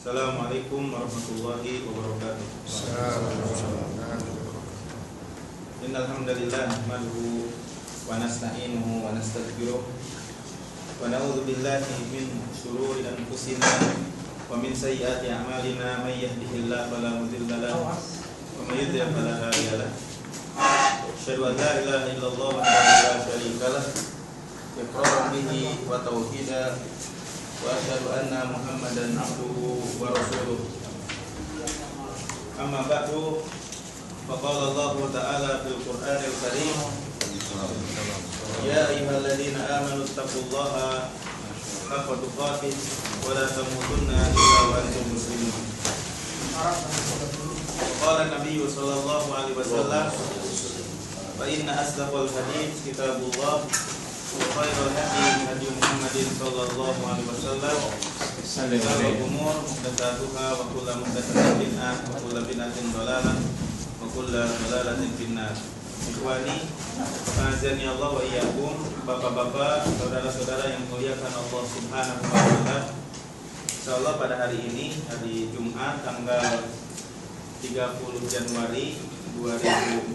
Assalamualaikum warahmatullahi wabarakatuh. Innal hamdalillah nahmaduhu wa nasta'inuhu wa nastaghfiruh wa na'udzu billahi min shururi anfusina wa min sayyiati a'malina may yahdihillahu fala mudilla lahu wa may yudlil fala hadiya lahu. Asyhadu an la ilaha illallah wahdahu la syarika lahu iqraran bihi wa tauhidan wa asyhadu anna Muhammadan abduhu wa rasuluh. Amma ba'du, faqala Allah ta'ala fil Qur'anil Karim, ya ayyuhalladzina amanu taqullaha haqqa tuqatih wa la tamutunna illa wa antum muslimun. Qala Nabi sallallahu alaihi wasallam, fa inna asdaqal hadits kitabullah wa khairal hadi hadi Muhammadin sallallahu alaihi wasallam. Sallallahu umur muhdatsatuha wa kullu muhdatsatin bid'ah wa kullu bid'atin dhalalah wa kullu dhalalatin finnar. Ikhwani, azani Allah wa iyyakum, bapak-bapak, saudara-saudara yang muliakan Allah Subhanahu wa taala. Insyaallah pada hari ini, hari Jumat tanggal 30 Januari 2014,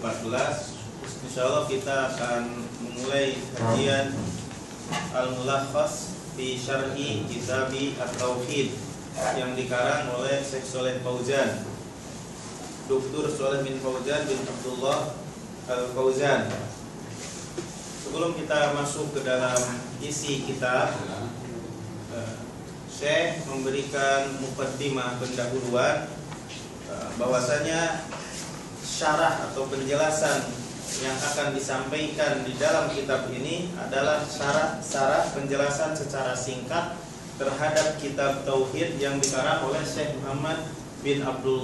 insyaallah kita akan memulai kajian Al-Mulakhas fi Syarhi Kitabi At-Tauhid yang dikarang oleh Syekh Shalih Fauzan, Dr. Shalih bin Fauzan bin Abdullah Al-Fauzan. Sebelum kita masuk ke dalam isi kitab, Syekh memberikan muqaddimah, pendahuluan, bahwasanya syarah atau penjelasan yang akan disampaikan di dalam kitab ini adalah syarah penjelasan secara singkat terhadap kitab Tauhid yang dikarang oleh Syekh Muhammad bin Abdul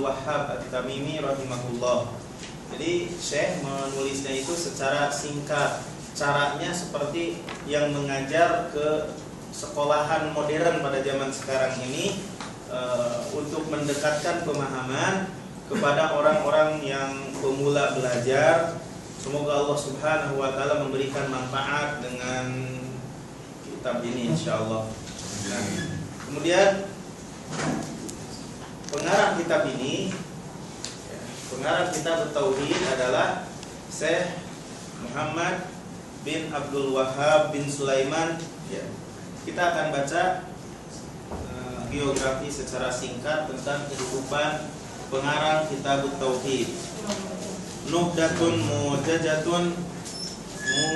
Wahhab At-Tamimi rahimahullah. Jadi Syekh menulisnya itu secara singkat. Caranya seperti yang mengajar ke sekolahan modern pada zaman sekarang ini, untuk mendekatkan pemahaman kepada orang-orang yang pemula belajar. Semoga Allah Subhanahu wa taala memberikan manfaat dengan kitab ini insyaallah. Nah, kemudian pengarang kitab ini, pengarang kitab Tauhid adalah Syekh Muhammad bin Abdul Wahhab bin Sulaiman. Kita akan baca biografi secara singkat tentang kehidupan pengarang kitab Tauhid. Nuhdatun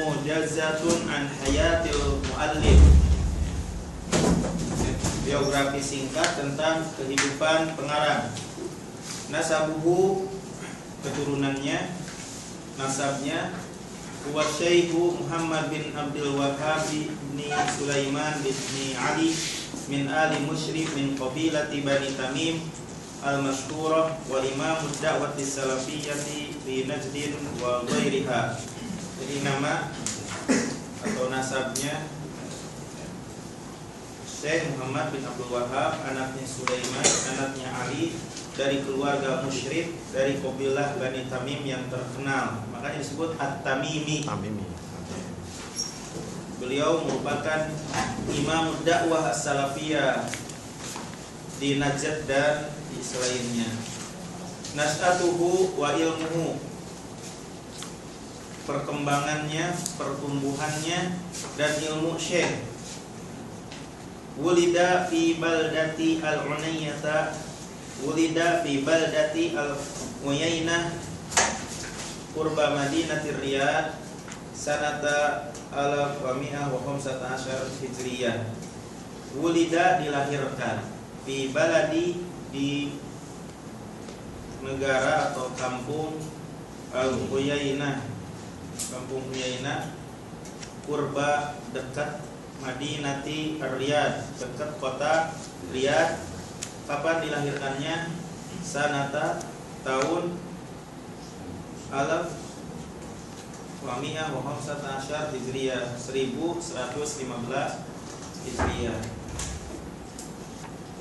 mujazatun an hayatil muallif. Biografi singkat tentang kehidupan pengarang. Nasabuhu, keturunannya, nasabnya, huwa Syekhu Muhammad bin Abdul Wahhab bin Sulaiman bin Ali min ali musyrif min qabilati Bani Tamim al-mashhurah wa imamud da'wati salafiyyati fi Najdin wa ghairiha. Jadi nama atau nasabnya Syekh Muhammad bin Abdul Wahhab, anaknya Sulaiman, anaknya Ali, dari keluarga musyrik dari kabilah Bani Tamim yang terkenal, makanya disebut At-Tamimi. Beliau merupakan imam dakwah as-salafiyah di Najd dan di selainnya. Nas'atuhu wa ilmuhu, perkembangannya, pertumbuhannya dan ilmu Syekh. Wulida fi baldati al-Unayyah, wulida fi baldati al-Uyainah qurba Madinatir Riyadh sanata 1115 Hijriyah. Wulida, dilahirkan, fi baladi, di negara atau kampung, al-Uyainah, kampung Uyainah, qurba, dekat, Madinati Riyadh, dekat kota Riyadh. Kapan dilahirkannya? Sanata, tahun, 1115 Hijriyah, 1115 Hijriyah.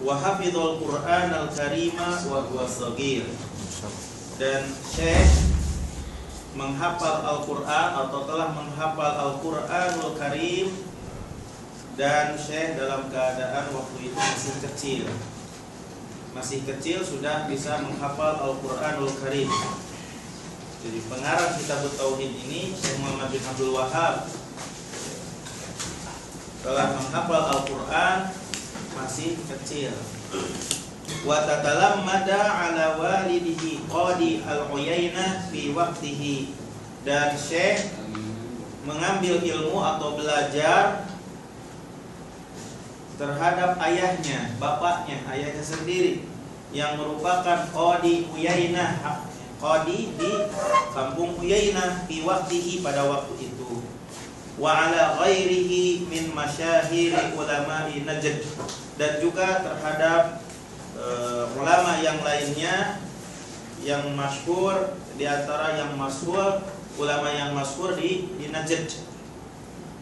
Wa hafidhul Qur'an al-Karima wa huwa shaghir. Dan Syekh menghafal Al-Qur'an atau telah menghafal Al-Qur'anul Karim dan Syekh dalam keadaan waktu itu masih kecil sudah bisa menghafal Al-Quranul Karim. Jadi pengarang kitab Tauhid ini Syekh Muhammad bin Abdul Wahhab telah menghafal Al-Quran masih kecil. Wa tatalammada ala walidihi Qadi Al-Uyainah fi waqtihi, dan Syekh mengambil ilmu atau belajar terhadap ayahnya, ayahnya sendiri yang merupakan Qadi Uyainah, Qadi di kampung Uyainah fi waqtihi, pada waktu itu. Wa ala ghairihi min masyahiri ulama'i Najd, dan juga terhadap ulama yang lainnya yang masyhur, di antara yang masyhur, ulama yang masyhur di Najd,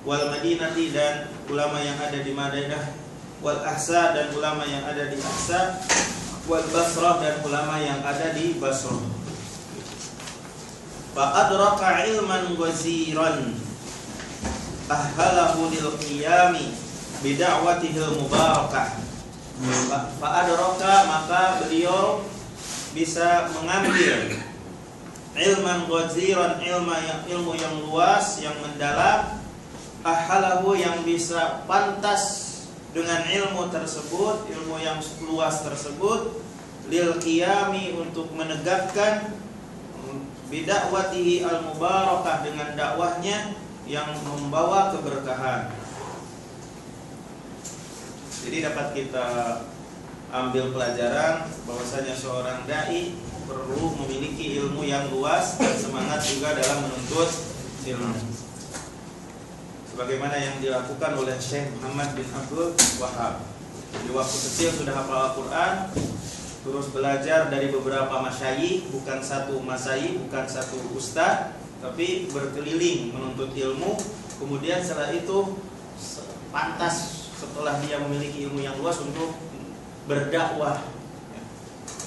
wal Madinati, dan ulama yang ada di Madinah, wal Ahsa, dan ulama yang ada di Ahsa, wal Basrah, dan ulama yang ada di Basrah. Fa adraka ilman ghaziran ahhalahu lil qiyami bi da'watihil mubarakah. Fa adraka, maka beliau bisa mengambil ilman ghaziran, ilmu yang luas, yang mendalam, ahhalahu, yang bisa pantas dengan ilmu tersebut, ilmu yang luas tersebut, lil qiyami, untuk menegakkan, bidakwatihi al mubarakah, dengan dakwahnya yang membawa keberkahan. Jadi dapat kita ambil pelajaran bahwasanya seorang dai perlu memiliki ilmu yang luas dan semangat juga dalam menuntut ilmu, sebagaimana yang dilakukan oleh Syekh Muhammad bin Abdul Wahhab. Di waktu kecil sudah hafal Al-Quran, terus belajar dari beberapa masyayikh, bukan satu masyayikh, bukan satu ustaz, tapi berkeliling menuntut ilmu. Kemudian setelah itu pantas, setelah dia memiliki ilmu yang luas, untuk berdakwah,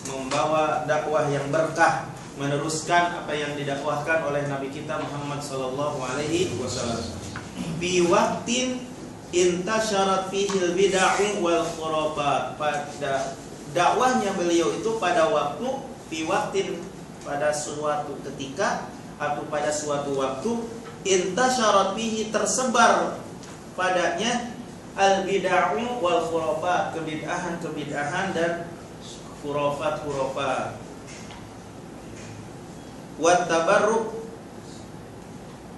membawa dakwah yang berkah, meneruskan apa yang didakwahkan oleh Nabi kita Muhammad sallallahu alaihi wasallam. Bi waqtin intasyarat fihil bid'ah wal khurafat, pada dakwahnya beliau itu pada waktu, fi waqtin, pada suatu ketika atau pada suatu waktu, intasyarat fihi, tersebar padanya, al bid'ah wal khurafat, kebid'ahan dan khurafat. Wat tabarruk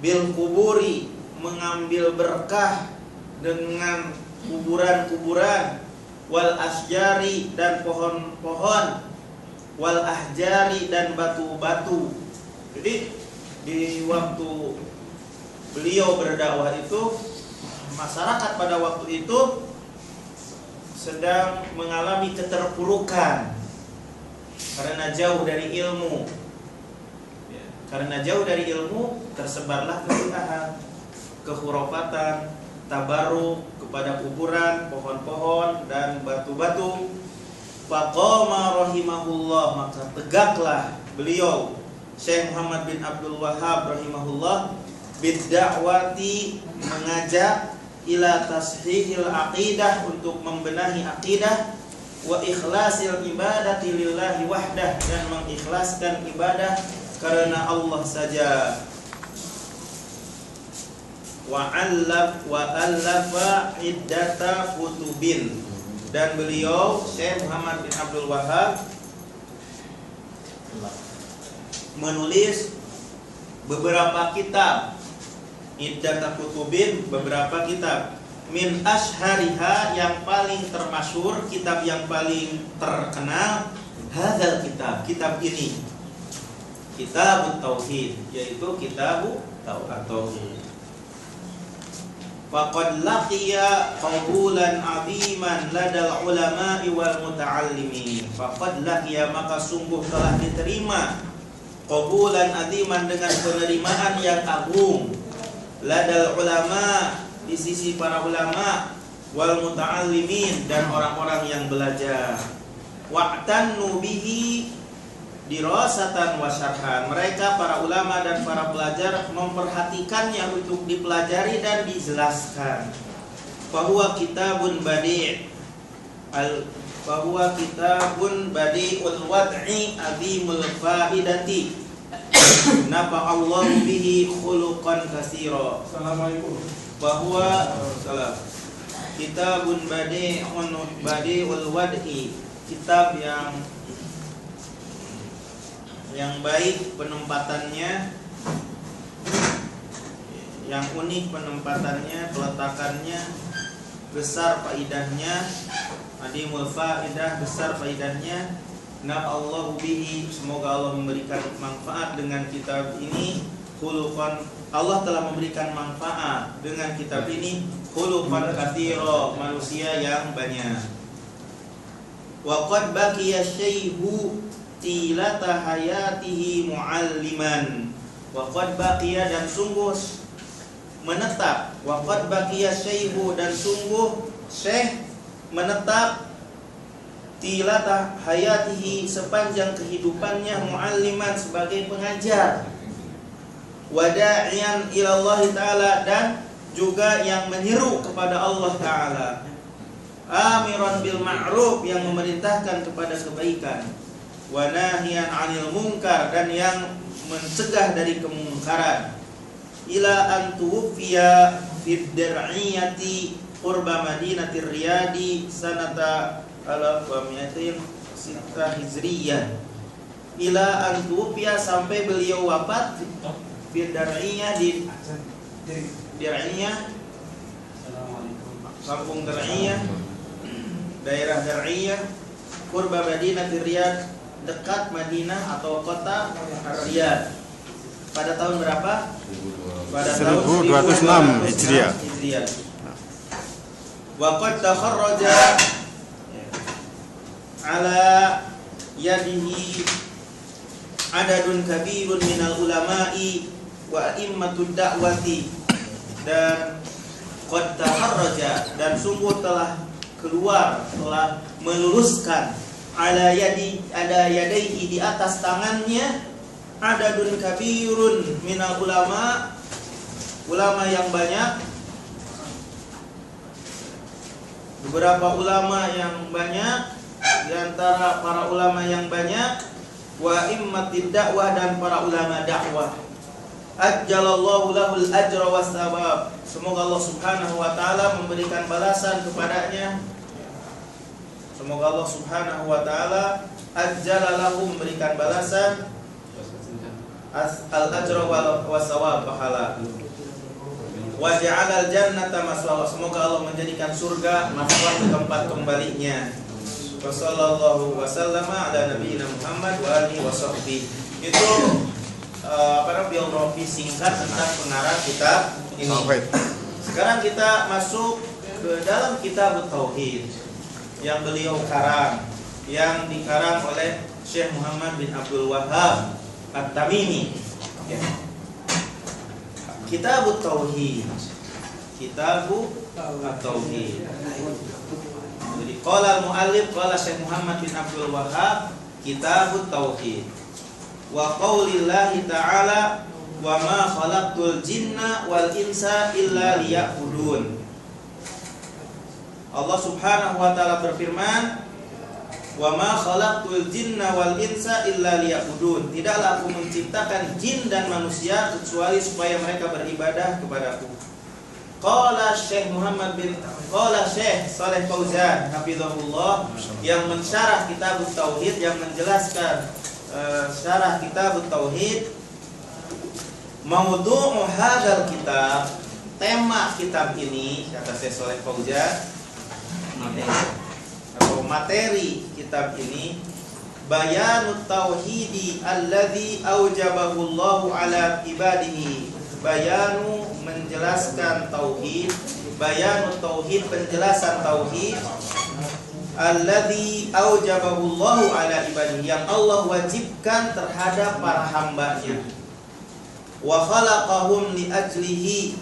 bil kuburi, mengambil berkah dengan kuburan-kuburan, wal asjari, dan pohon-pohon, wal ahjari, dan batu-batu. Jadi di waktu beliau berdakwah itu, masyarakat pada waktu itu sedang mengalami keterpurukan karena jauh dari ilmu. Karena jauh dari ilmu, tersebarlah kebid'ahan, kekhurafatan, tabarruk kepada kuburan, pohon-pohon, dan batu-batu. Faqama rahimahullah, maka tegaklah beliau Syekh Muhammad bin Abdul Wahhab rahimahullah, bidda'wati, mengajak, ila tashihil aqidah, untuk membenahi akidah, wa ikhlasil ibadati lillahi wahdah, dan mengikhlaskan ibadah karena Allah saja. Wa allafa iddata kutubin, dan beliau Syekh Muhammad bin Abdul Wahhab menulis beberapa kitab, iddata kutubin, beberapa kitab, min ashhariha, yang paling termasyhur, kitab yang paling terkenal, hadzal kitab ini, Kitab Tauhid, yaitu Kitab Tauhid. Faqad laqiya qabulan 'aziman ladal ulama'i wal muta'allimin. Faqad laqiya, maka sungguh telah diterima, qabulan 'aziman, dengan penerimaan yang agung, ladal ulama, di sisi para ulama, wal muta'allimin, dan orang-orang yang belajar. Wa'tannu bihi dirasatan wa syarhan, mereka para ulama dan para pelajar memperhatikannya untuk dipelajari dan dijelaskan. Fahuwa kitabun badi' fahuwa kitabun badi'ul wad'i azimul faidati nafa'allahu bihi khuluqan katsira. Assalamualaikum. Bahwa salam kitabun badi'ul wad'i, kitab yang baik penempatannya, yang unik penempatannya, peletakannya, besar faidahnya, adimul faidah, besar faidahnya. Nafa'allahu bihi, semoga Allah memberikan manfaat dengan kitab ini. Khuluqan, Allah telah memberikan manfaat dengan kitab ini. Khuluqan katsira, manusia yang banyak. Wa qad baqiya syaihu tilata hayatihi mualliman. Wa qad baqiya, dan sungguh menetap. Wa qad baqiya syaihu, dan sungguh syekh menetap tilata hayatihi, sepanjang kehidupannya, mualliman, sebagai pengajar, wada'iyan ilallah ta'ala, dan juga yang menyeru kepada Allah ta'ala, amiran bil ma'ruf, yang memerintahkan kepada kebaikan, wa nahiyan 'anil munkar, dan yang mencegah dari kemungkaran, ila an tuwfiya fid dar'iyati qurba madinatir riyadi sanata alaf wa mi'atin sita hijriyah, ila an tuwfiya, sampai beliau wafat fid dar'iyah, di Dar'iyah, kampung Dar'iyah, daerah Dar'iyah, qurba madinatir riyad, dekat Madinah atau kota Riyadh. Pada tahun berapa? Pada tahun 1206 Hijriah. Wa qad takharraja ala yadihi adadun kabirun minal ulama'i wa a'immatud da'wati, dan qad takharraja, dan sungguh telah keluar, telah meluluskan, ala yadaihi, di atas tangannya, adadun kabirun minal ulama, ulama yang banyak, beberapa ulama yang banyak, di antara para ulama yang banyak, wa immatid dakwah, dan para ulama dakwah. Ajjalallahu lahul ajra was thawab, semoga Allah Subhanahu wa taala memberikan balasan kepadanya. Semoga Allah Subhanahu wa taala ajjalalahu, memberikan balasan, al ajra was thawab, pahala. Wa ja'alal jannata maswa, semoga Allah menjadikan surga maswa, tempat kembalinya. Wassallallahu wasallama ala nabiyina Muhammad wa alihi washabbihi. Itu biografi singkat tentang pengarang kitab ini. Sekarang kita masuk ke dalam kitab Tauhid yang beliau karang, yang dikarang oleh Syekh Muhammad bin Abdul Wahhab At-Tamimi. Ya. Kitab Tauhid. Kitab Tauhid. Jadi qala al-muallif, qala Syekh Muhammad bin Abdul Wahhab, Kitab Tauhid. Wa qaulillahi ta'ala, wa ma khalaqtul jinna wal insa illa liya'budun. Allah Subhanahu wa taala berfirman, wa ma khalaqtul jinna wal insa illa liya'budun. Tidaklah aku menciptakan jin dan manusia kecuali supaya mereka beribadah kepadaku. Qala Syekh Shalih Fauzan hafizahullah, yang mensyarah kitab Tauhid, yang menjelaskan syarah kitab Tauhid, maudhu'u hadzal kitab, tema kitab ini, kata Syekh Shalih Fauzan, materi kitab ini, bayanut tauhidi alladzi aujabahu Allahu ala ibadihi. Bayanu, menjelaskan tauhid, bayanut tauhid, penjelasan tauhid, alladzi aujabahu Allahu ala ibadihi, yang Allah wajibkan terhadap para hambanya. Wa khalaqahum li ajlihi,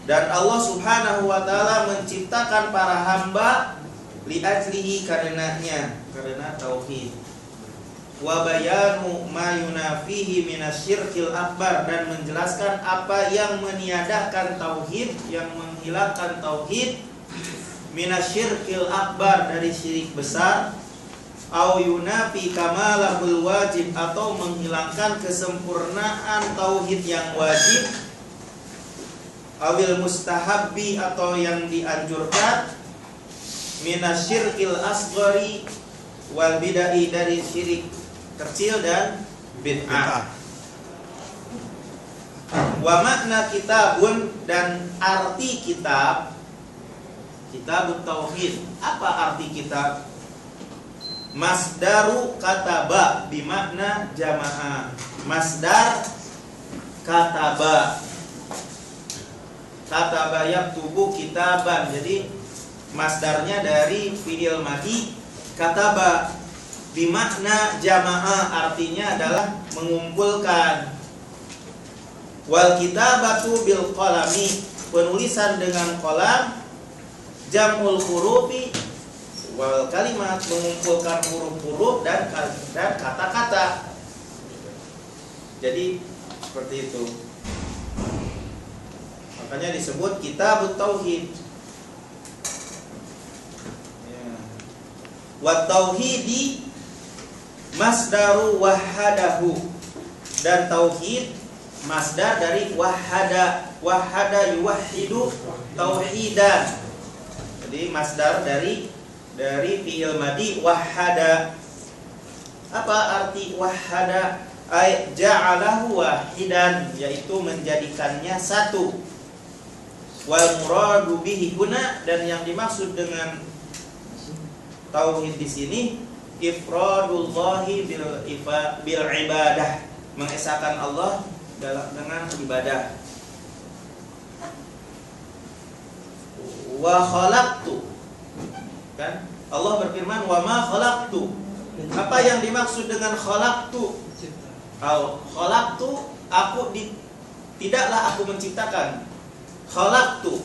dan Allah Subhanahu wa taala menciptakan para hamba li ajlihi, karenanya, karena tauhid. wa bayanu ma yunafihi minasyirkil akbar, dan menjelaskan apa yang meniadakan tauhid, yang menghilangkan tauhid, minasyirkil akbar dari syirik besar, au yunafi kamalahul wajib, atau menghilangkan kesempurnaan tauhid yang wajib, awil mustahabbi, atau yang dianjurkan, minasyirkil asghari wal bid'ah, dari syirik kecil dan bid'ah. Wa makna kitabun, dan arti kitab, kitabut tauhid. Apa arti kitab? Masdaru kataba bimakna jamaah. Masdar kataba, kataba yaktubu kitaban. Jadi masdarnya dari fi'il madhi kataba, bimakna jamaah, artinya adalah mengumpulkan. Wal kitabatu bil qalami, penulisan dengan qalam, jamul hurufi wal kalimat, mengumpulkan huruf-huruf dan kata-kata. Jadi seperti itu. Makanya disebut kitabut tauhid. Wa tauhidi masdaru wahadahu, dan tauhid masdar dari wahada. Wahada yuwahhidu tauhidan. Jadi masdar dari fi'il madhi wahada. Apa arti wahada? Ay ja'alahu wahidan, yaitu menjadikannya satu. Wal muradu bihi guna, dan yang dimaksud dengan tauhid di sini ifradullahi bil ibadah, mengesahkan Allah dengan ibadah. Wa khalaqtu, kan Allah berfirman wa ma khalaqtu. Apa yang dimaksud dengan khalaqtu? Khalaqtu, tidaklah aku menciptakan. Khalaqtu,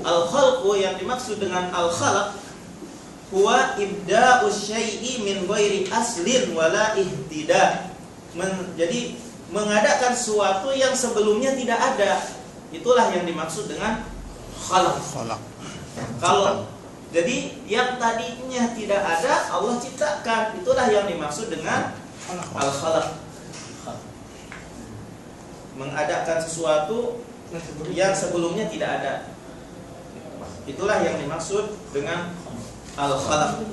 al-khalqu yang dimaksud dengan al-khalq huwa ibda'us syai'i min ghairi aslin wala ihtida. Jadi mengadakan sesuatu yang sebelumnya tidak ada. Itulah yang dimaksud dengan khalq. Kalau jadi yang tadinya tidak ada Allah ciptakan, itulah yang dimaksud dengan al-khalq. Mengadakan sesuatu yang sebelumnya tidak ada. Itulah yang dimaksud dengan al-khalaq.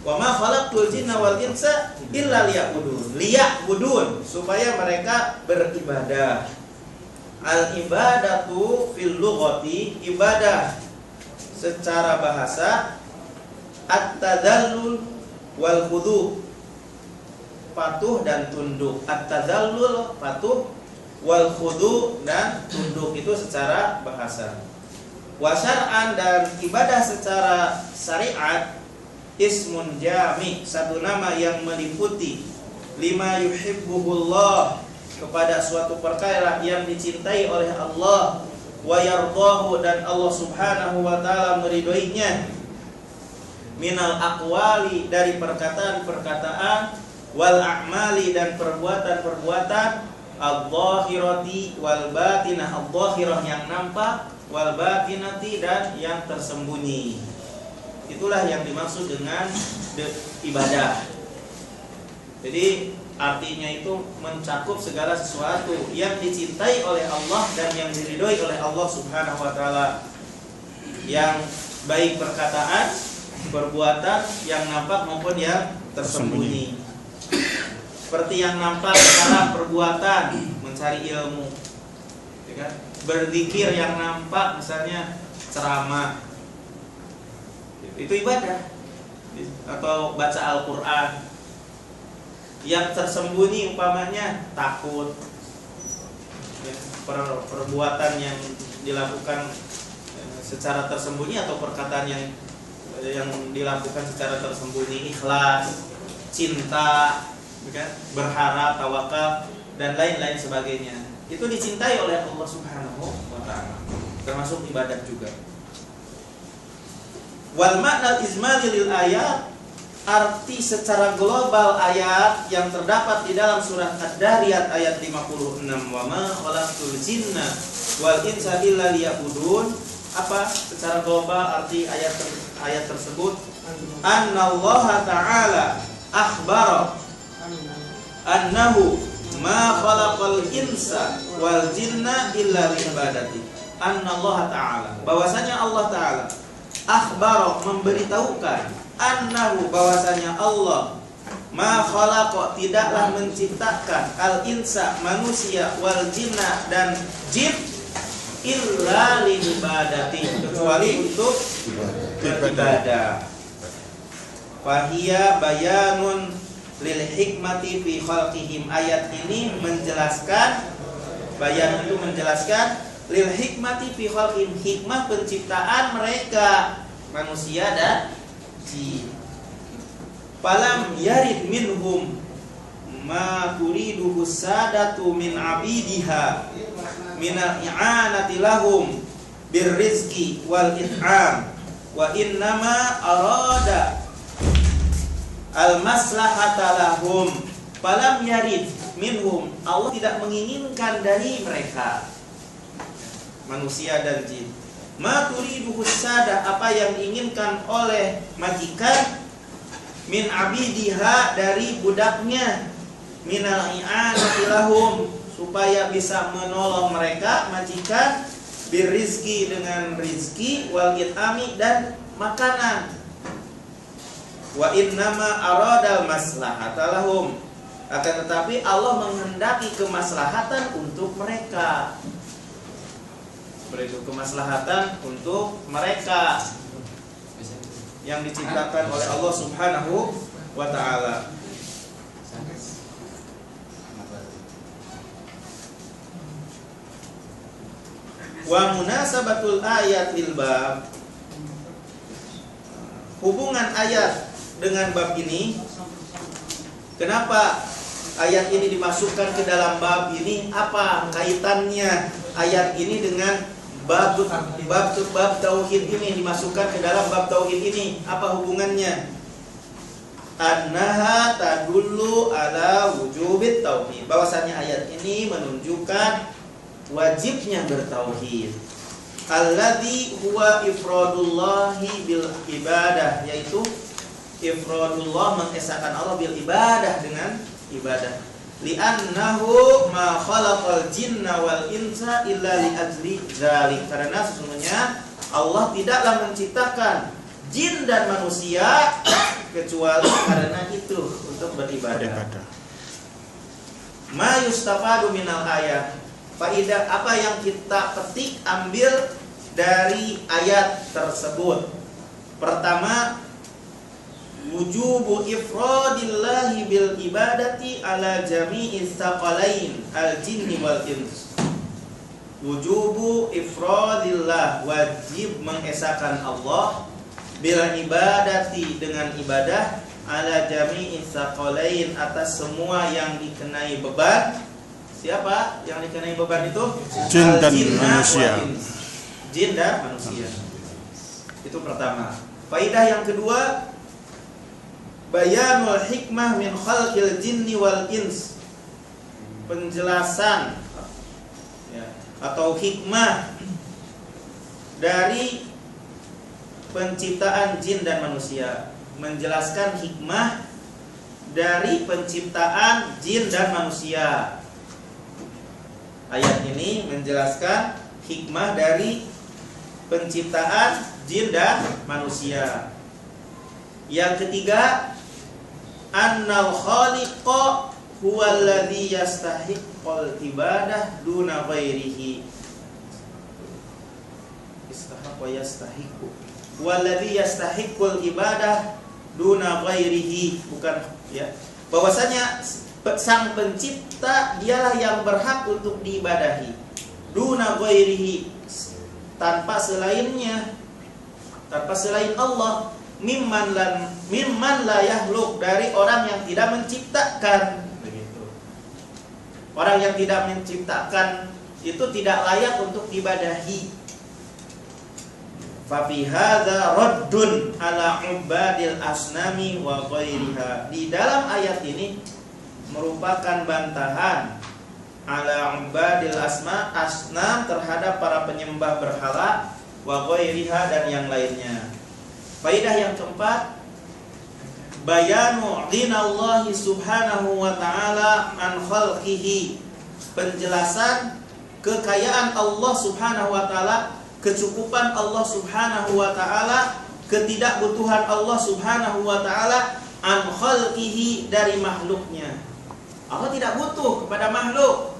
Wa ma khalaqtul jinna wal insa illa liya'budun, supaya mereka beribadah. Al-ibadatu fil lughati, ibadah secara bahasa, at-tadallul wal khudu, patuh dan tunduk. At-tadallul patuh, wal khudu dan tunduk, itu secara bahasa. Wa syar'an, dan ibadah secara syariat, ismun jami, satu nama yang meliputi, lima yuhibbuhullah, kepada suatu perkara yang dicintai oleh Allah, wa yardahu, dan Allah subhanahu wa ta'ala meridhoinya, minal aqwali, dari perkataan-perkataan, wal a'mali, dan perbuatan-perbuatan, al-zahirati wal batinah, al-zahirah yang nampak, wal batinati, dan yang tersembunyi. Itulah yang dimaksud dengan ibadah. Jadi artinya itu mencakup segala sesuatu yang dicintai oleh Allah dan yang diridhoi oleh Allah subhanahu wa ta'ala, yang baik perkataan, perbuatan yang nampak maupun yang tersembunyi. Seperti yang nampak secara perbuatan, mencari ilmu, ya kan? Berzikir yang nampak, misalnya ceramah, itu ibadah. Atau baca Al-Quran. Yang tersembunyi umpamanya takut, ya, perbuatan yang dilakukan secara tersembunyi, atau perkataan yang dilakukan secara tersembunyi, ikhlas, cinta, berharap, tawakal, dan lain-lain sebagainya. Itu dicintai oleh Allah subhanahu wa ta'ala, termasuk ibadah juga. Wal makna izmali lil ayat, arti secara global ayat yang terdapat di dalam surat Ad-Dariyat ayat 56, wa ma khalaqtul jinna wal insa illa liya'budun. Apa secara global arti ayat tersebut? Annallaha ta'ala akhbara annahu ma khalaqal insa wal jinna illa li'ibadati. Annallaha ta'ala, bahwasanya Allah Ta'ala akhbara, memberitahukan, annahu, bahwasanya Allah ma khalaqa, tidaklah menciptakan, al insa, manusia, wal jinna, dan jin, illa li ibadati, kecuali untuk beribadah. Fahiya bayanun lil hikmati fi khalqihim. Ayat ini menjelaskan, bayan itu menjelaskan, lil hikmati fi khalqihim, hikmah penciptaan mereka, manusia dan jin. Falam yarid minhum ma turiduhu sadatu min abidiha minal i'anati lahum birrizqi wal it'am, wa innama arada al maslahata lahum. Falam yarid minhum, Allah tidak menginginkan dari mereka, manusia dan jin, ma turiduhu sadah, apa yang diinginkan oleh majikan, min abidiha, dari budaknya, minal i'anati lahum, supaya bisa menolong mereka, majikan, birrizki, dengan rizki, wal it'ami, dan makanan. Wa innama aradal maslahata lahum, akan tetapi Allah menghendaki kemaslahatan untuk mereka. Itu kemaslahatan untuk mereka yang diciptakan oleh Allah Subhanahu wa ta'ala. Wa munasabatul ayat lil bab, hubungan ayat dengan bab ini. Kenapa ayat ini dimasukkan ke dalam bab ini? Apa kaitannya ayat ini dengan bab tauhid ini, dimasukkan ke dalam bab tauhid ini? Apa hubungannya? Annaha tadullu ala wujubit tauhid, bahwasanya ayat ini menunjukkan wajibnya bertauhid. Alladzi huwa ifradullahi bil ibadah, yaitu ifradullah, mengesahkan Allah, bil ibadah, dengan ibadah. Li'annahu ma khalaqal jinna wal insa illa li ajli dzalik, karena sesungguhnya Allah tidaklah menciptakan jin dan manusia kecuali karena itu, untuk beribadah. Ma yustafadu minal ayat, faidah apa yang kita petik, ambil dari ayat tersebut. Pertama, wujubu ifradillahi bil ibadati ala jami'is tsaqalain al jinni wal ins. Wujubu ifradillah, wajib mengesahkan Allah, bil ibadati, dengan ibadah, ala jami'is tsaqalain, atas semua yang dikenai beban. Siapa yang dikenai beban itu? Jin dan manusia. Jin dan manusia. Itu pertama. Faidah yang kedua, bayanul hikmah min khalqil jinni wal ins, penjelasan atau hikmah dari penciptaan jin dan manusia. Menjelaskan hikmah dari penciptaan jin dan manusia. Ayat ini menjelaskan hikmah dari penciptaan jin dan manusia. Yang ketiga, annal khaliqa huwallazi yastahiqqul ibadah duna ghairihi. Istahaq wa yastahiqqu. Huwallazi yastahiqqul ibadah duna ghairihi, bukan ya. Bahwasanya sang pencipta dialah yang berhak untuk diibadahi. Duna ghairihi, tanpa selainnya, tanpa selain Allah. Mimman la yahluk, dari orang yang tidak menciptakan. Begitu. Orang yang tidak menciptakan itu tidak layak untuk diibadahi. Fa fi hadza raddun ala ubadil asnami wa ghairiha. Di dalam ayat ini merupakan bantahan ala ubadil asnam terhadap para penyembah berhala wa ghairiha dan yang lainnya. Faidah yang keempat, bayanu ghinallahi subhanahu wa ta'ala an khalqihi. Penjelasan kekayaan Allah subhanahu wa ta'ala, kecukupan Allah subhanahu wa ta'ala, ketidakbutuhan Allah subhanahu wa ta'ala an khalqihi, dari makhluknya. Allah tidak butuh kepada makhluk.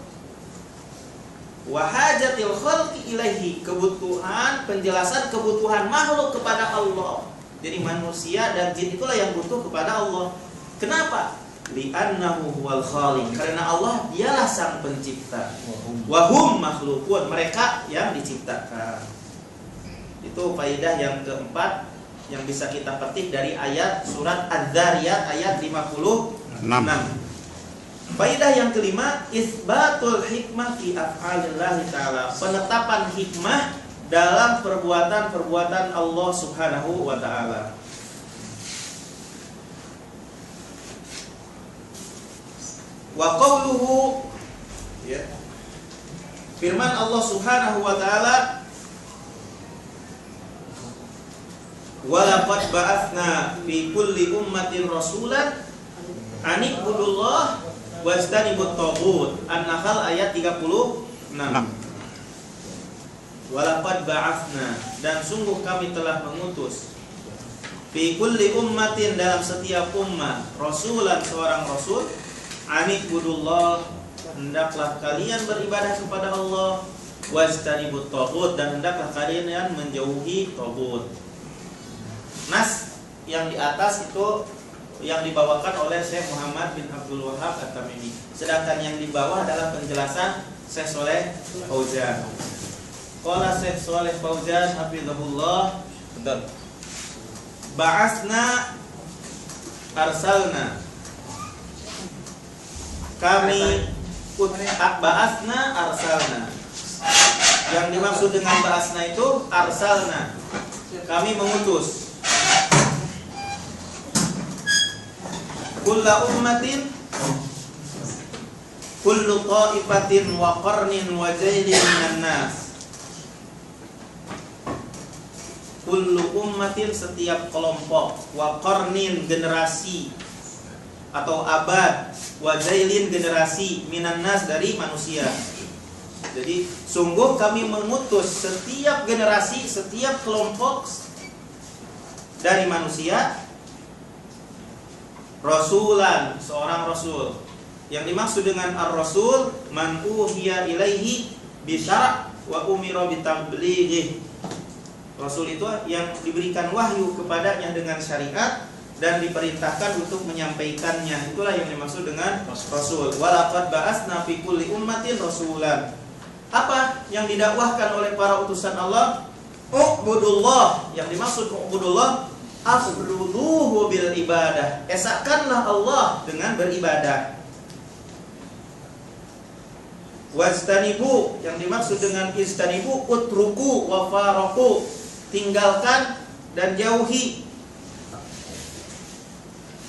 Wa hajatil khalqi ilaihi, kebutuhan, penjelasan kebutuhan makhluk kepada Allah. Jadi manusia dan jin itulah yang butuh kepada Allah. Kenapa? Li'annahu huwal khaliq, karena Allah dialah sang pencipta. Wa hum makhlukun, mereka yang diciptakan. Itu faidah yang keempat yang bisa kita petik dari ayat surat Az-Zariyat ayat 56. Faidah yang kelima, isbatul hikmah fi af'alillahi ta'ala, penetapan hikmah dalam perbuatan-perbuatan Allah subhanahu wa ta'ala. Wa qawluhu, ya, firman Allah subhanahu wa ta'ala, wa laqad ba'atsna fi kulli ummatin rasulan an ibudullah wajtanibut taghut. An-Nahl ayat 36. Walaqad ba'atsna, dan sungguh kami telah mengutus, fi kulli ummatin, dalam setiap ummah, rasulan, seorang rasul, anibudullah, hendaklah kalian beribadah kepada Allah, wajtanibut taghut, dan hendaklah kalian menjauhi taghut. Nas yang di atas itu yang dibawakan oleh Syekh Muhammad bin Abdul Wahhab At-Tamimi, sedangkan yang di bawah adalah penjelasan Syekh Shalih Fauzan. Qala Syekh Shalih Fauzan hafizahullah, ba'asna arsalna, kami ba'asna arsalna. Yang dimaksud dengan ba'asna itu arsalna, kami mengutus. Kullu ummatin, kullu ta'ifatin wa qarnin wa jailin minan nas. Kullu ummatin, setiap kelompok, wa qarnin, generasi atau abad, wa jailin, generasi, minan nas, dari manusia. Jadi sungguh kami mengutus setiap generasi, setiap kelompok dari manusia, rasulan, seorang rasul. Yang dimaksud dengan ar-rasul, man uhiya ilaihi bisyara' wa umira bitablighi. Rasul itu yang diberikan wahyu kepadanya dengan syariat dan diperintahkan untuk menyampaikannya. Itulah yang dimaksud dengan rasul. Walaqad ba'atsna fi kulli ummatin rasulan. Apa yang didakwahkan oleh para utusan Allah? U'budullah. Yang dimaksud u'budullah, afruduhu bil ibadah. Esakanlah Allah dengan beribadah. Wastanibu, yang dimaksud dengan istanibu, utruku wa faraku, tinggalkan dan jauhi.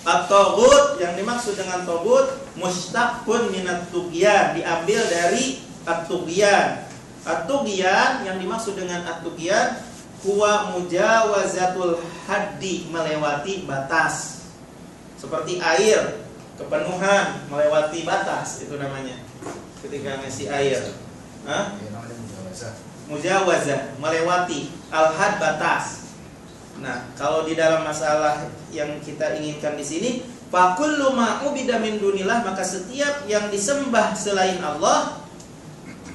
At-taghut, yang dimaksud dengan taghut, mustaqun minat tughyan, diambil dari at-tughyan. At-tughyan, yang dimaksud dengan at-tughyan, huwa mujawazatul haddi, melewati batas. Seperti air, kepenuhan, melewati batas, itu namanya. Ketika ngisi air, mujawazah, melewati, al-had, batas. Nah, kalau di dalam masalah yang kita inginkan di sini, fakullu ma ubida min dunillah, maka setiap yang disembah selain Allah,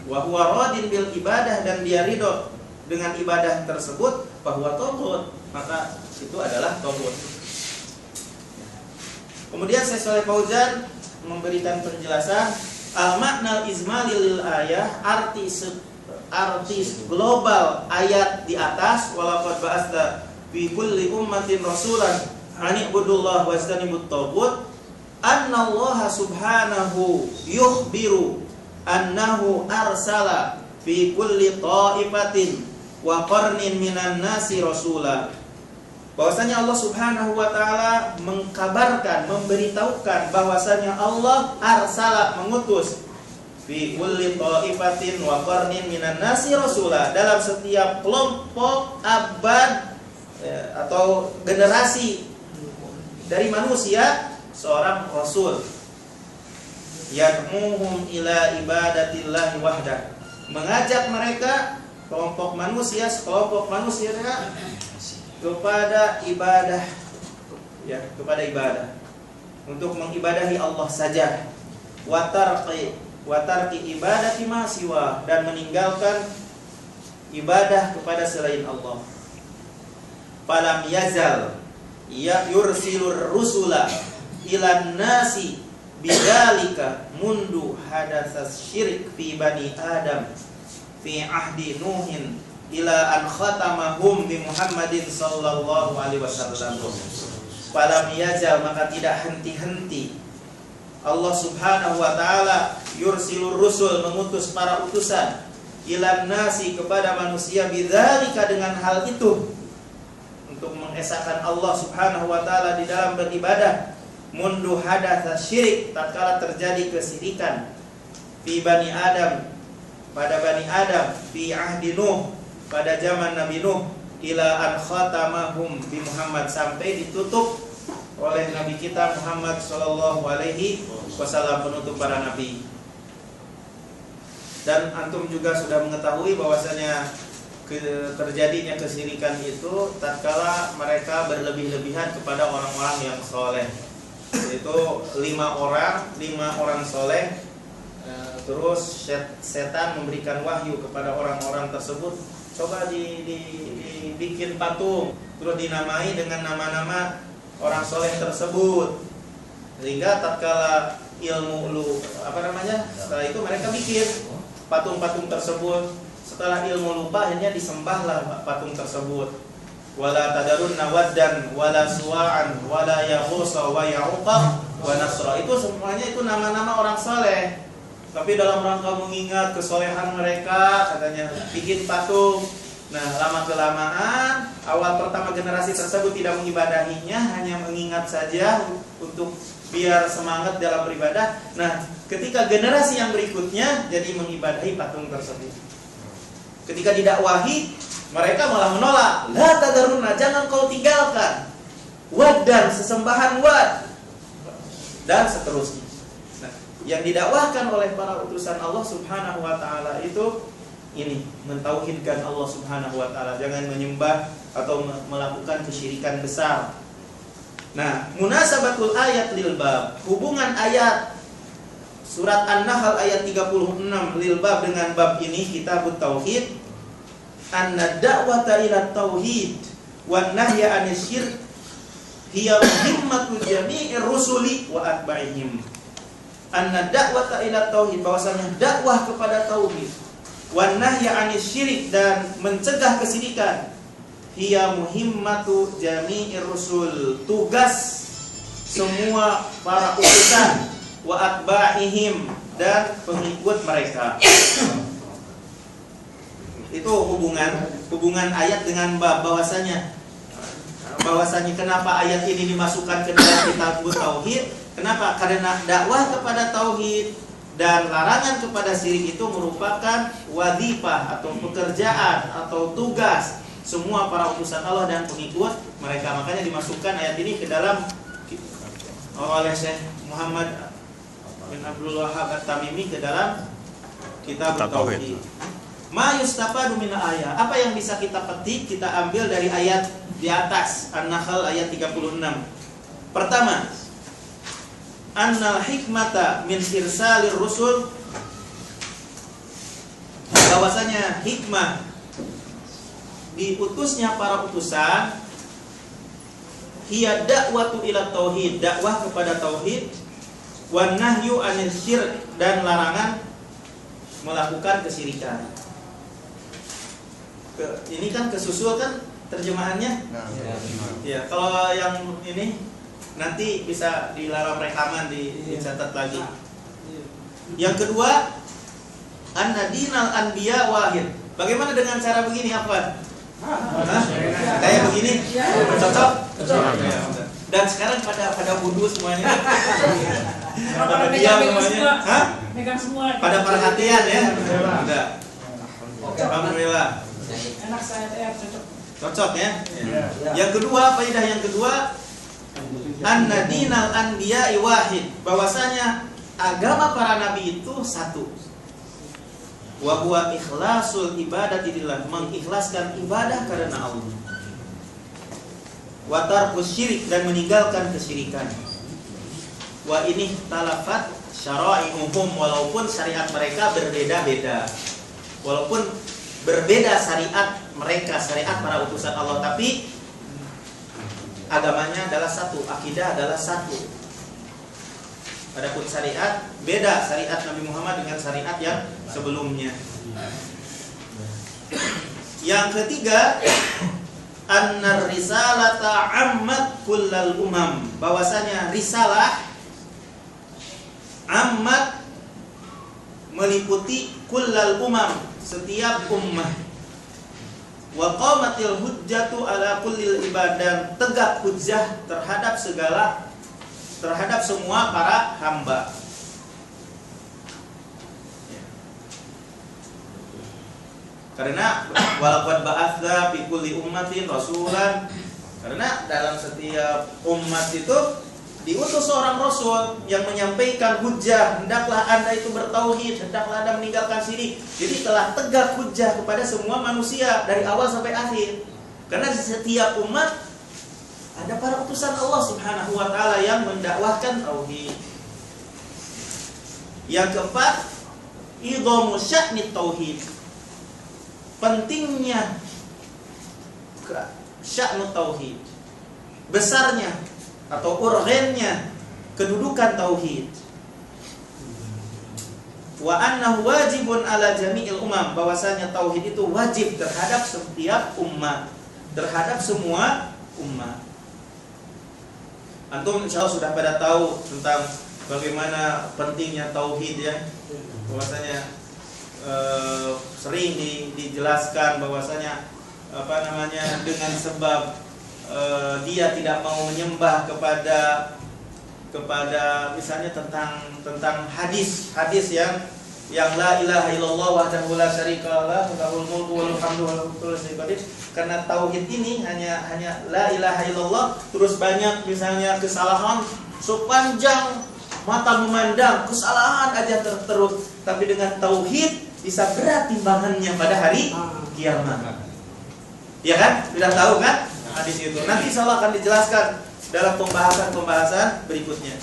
wa huwa radin bil ibadah, dan dia ridho dengan ibadah tersebut, bahwa taghut, maka itu adalah taghut. Kemudian Syekh Shalih Fauzan memberikan penjelasan al-makna izmali lil ayah, arti global ayat di atas, walaqad ba'atsna fi kulli ummatin rasulan an ibudullah wastanibut taghut, anna Allah subhanahu yukhbiru annahu arsala fi kulli ta'ifatin wa qarnin minan nasi rasula. Bahwasanya Allah Subhanahu wa taala mengkabarkan, memberitahukan bahwasanya Allah arsala, mengutus fi kulli ta'ifatin wa qarnin minan nasi rasula, dalam setiap kelompok, abad atau generasi dari manusia seorang rasul. Yad'uhum ila ibadatillahi wahdah, mengajak mereka, kelompok manusia, sekelompok manusia kepada ibadah, ya, kepada ibadah, untuk mengibadahi Allah saja. Watarqi ibadati ma siwa, dan meninggalkan ibadah kepada selain Allah. Falam yazal yursilur rusula ilan nasi bidzalika mundu hadatsas syirik fi bani Adam fi ahdi Nuhin ila an khatamahum bi Muhammadin sallallahu alaihi wasallam. Falam yazal, maka tidak henti-henti Allah Subhanahu wa taala yursilur rusul, mengutus para utusan, ilan nasi, kepada manusia, bidzalika, dengan hal itu, untuk mengesahkan Allah Subhanahu wa taala di dalam beribadah, mundu hadatsas syirik, tatkala terjadi kesyirikan, fi bani Adam, pada bani Adam, fi ahdi Nuh, pada zaman Nabi Nuh, ila an khatamahum bi Muhammad, sampai ditutup oleh Nabi kita Muhammad sallallahu alaihi wasallam, penutup para nabi. Dan antum juga sudah mengetahui bahwasanya terjadinya kesyirikan itu tatkala mereka berlebih-lebihan kepada orang-orang yang soleh. Itu 5 orang soleh. Terus setan memberikan wahyu kepada orang-orang tersebut, coba dibikin patung, terus dinamai dengan nama-nama orang soleh tersebut, sehingga tatkala setelah itu mereka bikin patung-patung tersebut. Setelah ilmu lupa, akhirnya disembahlah patung tersebut. Wala tadarunna waddan wala suwa'an wala yaghutsa wa ya'uqa wa nasra. Itu semuanya itu nama-nama orang soleh. Tapi dalam rangka mengingat kesolehan mereka, katanya bikin patung. Nah, lama-kelamaan, awal pertama generasi tersebut tidak mengibadahinya, hanya mengingat saja untuk biar semangat dalam beribadah. Nah, ketika generasi yang berikutnya jadi mengibadahi patung tersebut. Ketika didakwahi, mereka malah menolak. La tadarunna, jangan kau tinggalkan. Wad, dan sesembahan wad, dan seterusnya. Yang didakwahkan oleh para utusan Allah Subhanahu wa taala itu ini, mentauhidkan Allah Subhanahu wa taala, jangan menyembah atau melakukan kesyirikan besar. Nah, munasabatul ayat lil bab, hubungan ayat surat An-Nahl ayat 36 lil bab dengan bab ini, kitabut tauhid, anna da'wata ila tauhid wan nahya anil syirk hiya muhimmatu jami'ir rusuli wa atba'ihim. Anna da'wata ila tauhid, bahwasanya dakwah kepada tauhid, wan nahya anis syirik, dan mencegah kesyirikan, hiya muhimmatu jami'ir rusul, tugas semua para utusan, wa atba'ihim, dan pengikut mereka. Itu hubungan ayat dengan bab, bahwasanya kenapa ayat ini dimasukkan ke dalam kitab tauhid. Kenapa? Karena dakwah kepada tauhid dan larangan kepada syirik itu merupakan wadhifah atau pekerjaan atau tugas semua para utusan Allah dan pengikut mereka. Makanya dimasukkan ayat ini ke dalam oleh Syekh Muhammad bin Abdul Wahhab At-Tamimi ke dalam kitab tauhid. Ma yustafadu min ayat, apa yang bisa kita petik, kita ambil dari ayat di atas, An-Nahl ayat 36. Pertama, annal hikmata min irsalir rusul, bahwasanya hikmah diutusnya para utusan, hiya da'watu ila tauhid, dakwah kepada tauhid, wan nahyu anil syirk, dan larangan melakukan kesyirikan. Ini kan kesusul kan terjemahannya? Ya, kalau yang ini nanti bisa dilarang rekaman, dicatat lagi. Yang kedua, anna dinal anbiya wahid, Bagaimana dengan cara begini, Afwan? Kayak begini? Cocok? Dan sekarang pada wudhu semuanya. Pada diam semuanya. Megang semua. Pada perhatian ya. Udah. Alhamdulillah. Enak saya cocok. Cocok ya. Yang kedua, faedah yang kedua, anna dinal anbiya'i wahid, bahwasanya agama para nabi itu satu. Wa huwa ikhlasul ibadati lillah, mengikhlaskan ibadah karena Allah. Wa tarkus syirik, dan meninggalkan kesyirikan. Wa ini talafat syara'i umum, walaupun syariat mereka berbeda-beda. Walaupun berbeda syariat mereka, syariat para utusan Allah, tapi agamanya adalah satu, akidah adalah satu. Adapun syariat beda, syariat Nabi Muhammad dengan syariat yang sebelumnya. Yang ketiga, annar risalata ammat kullal umam, bahwasanya risalah ammat meliputi kullal umam, setiap ummah. Wa qamatil hujjatu ala kullil ibadah, tegak hujjah terhadap semua para hamba. Karena walaqad ba'atsna fi kulli ummatin rasulan, karena dalam setiap umat itu diutus seorang rasul yang menyampaikan hujjah, hendaklah Anda itu bertauhid, hendaklah Anda meninggalkan syirik. Jadi telah tegak hujjah kepada semua manusia dari awal sampai akhir. Karena di setiap umat ada para utusan Allah Subhanahu wa taala yang mendakwahkan tauhid. Yang keempat, idhamu sya'ni tauhid. Pentingnya sya'nu tauhid. Besarnya atau urgennya kedudukan tauhid. Wa annahu wajibun ala jami'il umam, bahwasanya tauhid itu wajib terhadap setiap umat, terhadap semua umat. Antum insyaallah sudah pada tahu tentang bagaimana pentingnya tauhid ya. Bahwasanya sering dijelaskan bahwasanya dengan sebab dia tidak mau menyembah kepada misalnya tentang hadis yang la ilaha illallah wahdahu la syarikalah lahul mulku wal hamdu wa lahu kullu syai'in qadir. Karena tauhid ini hanya la ilaha illallah, terus banyak misalnya kesalahan sepanjang mata memandang, kesalahan aja terus. Tapi dengan tauhid bisa berat timbangannya pada hari kiamat. Ya kan? Sudah tahu kan hadis itu? Nanti insyaallah akan dijelaskan dalam pembahasan berikutnya.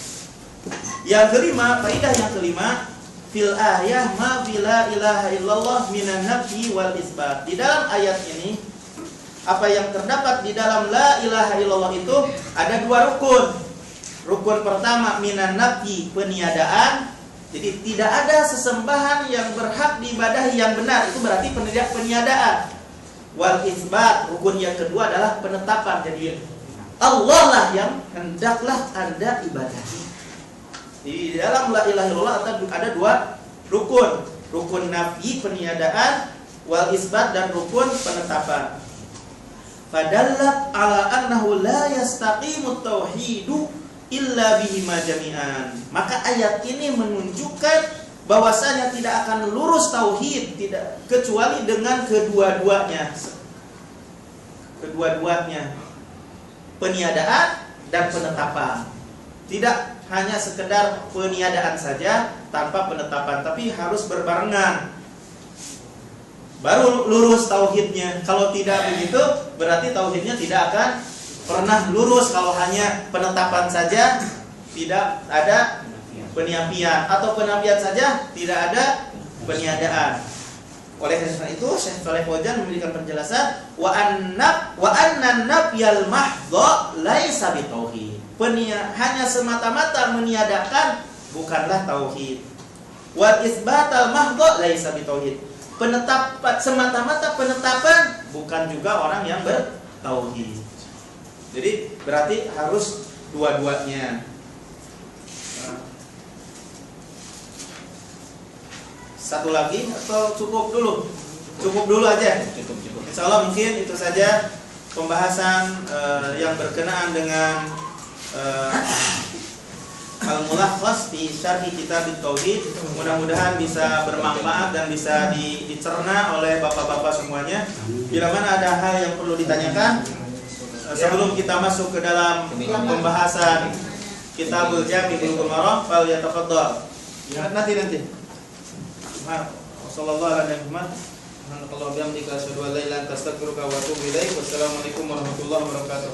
Yang kelima, faedah yang kelima, fil ayah ma bila ilaha illallah minan nafi wal isbat. Di dalam ayat ini, apa yang terdapat di dalam la ilaha illallah itu ada dua rukun. Rukun pertama minan nafi, peniadaan. Jadi tidak ada sesembahan yang berhak diibadahi yang benar, itu berarti peniadaan. Wal isbat, rukun yang kedua adalah penetapan. Jadi Allah lah yang hendaklah Anda ibadahi. Di dalam la ilaha illallah ada dua rukun. Rukun nafi, peniadaan, wal isbat, dan rukun penetapan. Fadallat ala annahu la yastaqimut tauhidu illa bihima jami'an. Maka ayat ini menunjukkan bahwasanya tidak akan lurus tauhid tidak kecuali dengan kedua-duanya. Kedua-duanya, peniadaan dan penetapan. Tidak hanya sekedar peniadaan saja tanpa penetapan, tapi harus berbarengan. Baru lurus tauhidnya. Kalau tidak begitu, berarti tauhidnya tidak akan pernah lurus. Kalau hanya penetapan saja, tidak ada penyampaian, atau penyampaian saja tidak ada peniadaan. Oleh karena itu Syekh Shalih Fauzan memberikan penjelasan wa anna nafyal mahdha laisa bitauhid. Hanya semata-mata meniadakan bukanlah tauhid. Wal isbatal mahdha laisa bitauhid. Penetapan semata-mata penetapan bukan juga orang yang bertauhid. Jadi berarti harus dua-duanya. Satu lagi atau cukup dulu? Cukup dulu aja. Insya Allah mungkin itu saja pembahasan yang berkenaan dengan Al-Mulakhas fi Syarhi Kitab Tauhid. Mudah-mudahan bisa bermanfaat dan bisa dicerna oleh bapak-bapak semuanya. Bila mana ada hal yang perlu ditanyakan sebelum kita masuk ke dalam pembahasan Kitabul Jami' Bulughul Maram, fal yatafadhal. Nanti. Wassallallahu ala Muhammad. Subhanallah bihamdika asyhadu an la ilaha illa anta astaghfiruka wa atubu ilaik. Wassalamualaikum warahmatullahi wabarakatuh.